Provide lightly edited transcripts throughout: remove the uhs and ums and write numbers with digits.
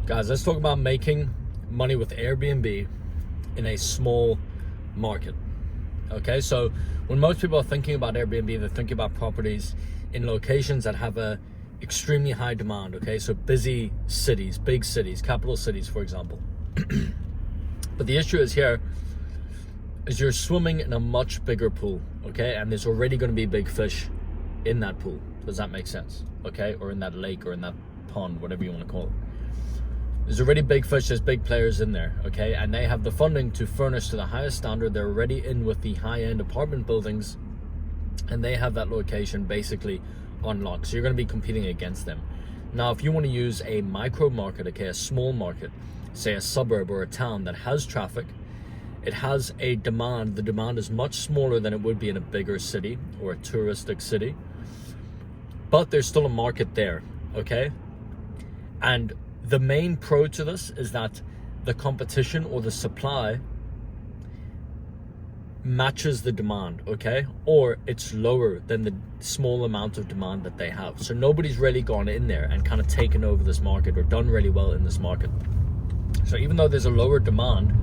Guys, let's talk about making money with Airbnb in a small market. Okay, so when most people are thinking about Airbnb, they're thinking about properties in locations that have a extremely high demand. Okay, so busy cities, big cities, capital cities, for example. But the issue is here is you're swimming in a much bigger pool, okay, and there's already going to be big fish in that pool. Does that make sense? Okay, or in that lake or in that pond, whatever you want to call it. There's already big fish, there's big players in there, okay, and they have the funding to furnish to the highest standard. They're already in with the high-end apartment buildings, and they have that location basically unlocked. So you're going to be competing against them. Now, if you want to use a micro market, okay, a small market, say a suburb or a town that has traffic, it has a demand. The demand is much smaller than it would be in a bigger city or a touristic city, but there's still a market there, okay? And the main pro to this is that the competition or the supply matches the demand, okay? Or it's lower than the small amount of demand that they have. So nobody's really gone in there and kind of taken over this market or done really well in this market. So even though there's a lower demand,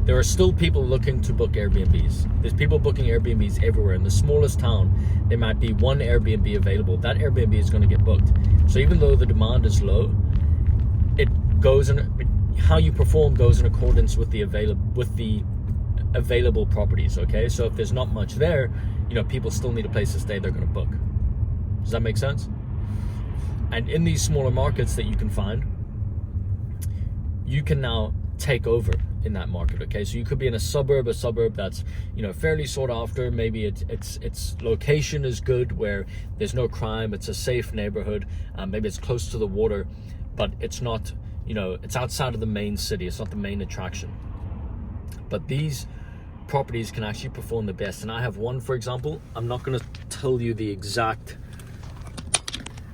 there are still people looking to book Airbnbs. There's people booking Airbnbs everywhere. In the smallest town, there might be one Airbnb available. That Airbnb is going to get booked. So even though the demand is low, it goes in, how you perform goes in accordance with the available properties, okay? So if there's not much there, you know, people still need a place to stay, they're going to book. Does that make sense? And in these smaller markets that you can find, you can now take over in that market, okay? So you could be in a suburb that's, you know, fairly sought after. Maybe its location is good, where there's no crime, it's a safe neighborhood, maybe it's close to the water, but it's not, you know, it's outside of the main city, it's not the main attraction. But these properties can actually perform the best. And I have one, for example. I'm not going to tell you the exact,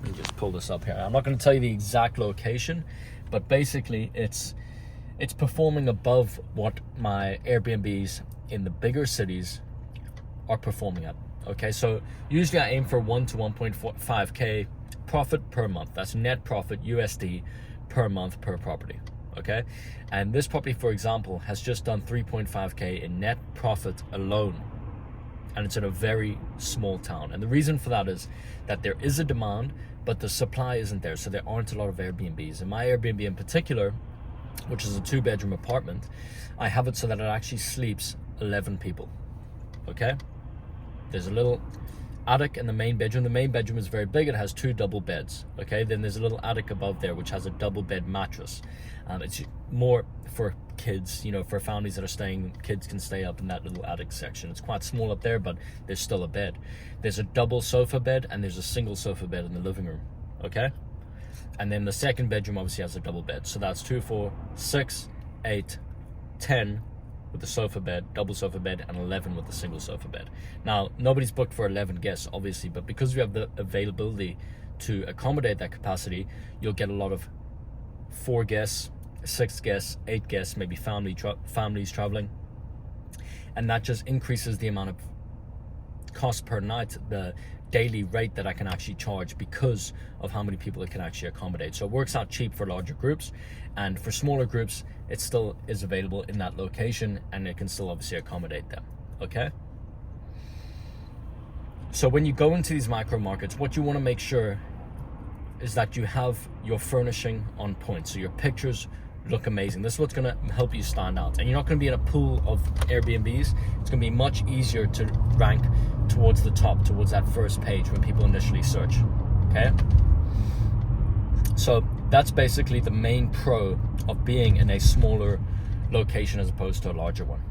let me just pull this up here. I'm not going to tell you the exact location, but basically it's performing above what my Airbnbs in the bigger cities are performing at. Okay, so usually I aim for 1 to 1.5K profit per month. That's net profit USD per month per property. Okay, and this property, for example, has just done 3.5K in net profit alone, and it's in a very small town. And the reason for that is that there is a demand, but the supply isn't there, so there aren't a lot of Airbnbs. In my Airbnb in particular, which is a 2-bedroom apartment, I have it so that it actually sleeps 11 people. Okay, there's a little attic in the main bedroom. The main bedroom is very big. It has 2 double beds. Okay, then there's a little attic above there which has a double bed mattress. It's more for kids, you know, for families that are staying. Kids can stay up in that little attic section. It's quite small up there, but there's still a bed. There's a double sofa bed and there's a single sofa bed in the living room. Okay, and then the second bedroom obviously has a double bed. So that's 2, 4, 6, 8, 10 with the sofa bed, double sofa bed, and 11 with the single sofa bed. Now, nobody's booked for 11 guests, obviously, but because we have the availability to accommodate that capacity, you'll get a lot of 4 guests, 6 guests, 8 guests, maybe families traveling. And that just increases the amount of cost per night, the daily rate that I can actually charge because of how many people it can actually accommodate. So it works out cheap for larger groups, and for smaller groups it still is available in that location and it can still obviously accommodate them. Okay, so when you go into these micro markets, what you want to make sure is that you have your furnishing on point, so your pictures look amazing. This is what's going to help you stand out, and you're not going to be in a pool of Airbnbs. It's going to be much easier to rank towards the top, towards that first page when people initially search. Okay, so that's basically the main pro of being in a smaller location as opposed to a larger one.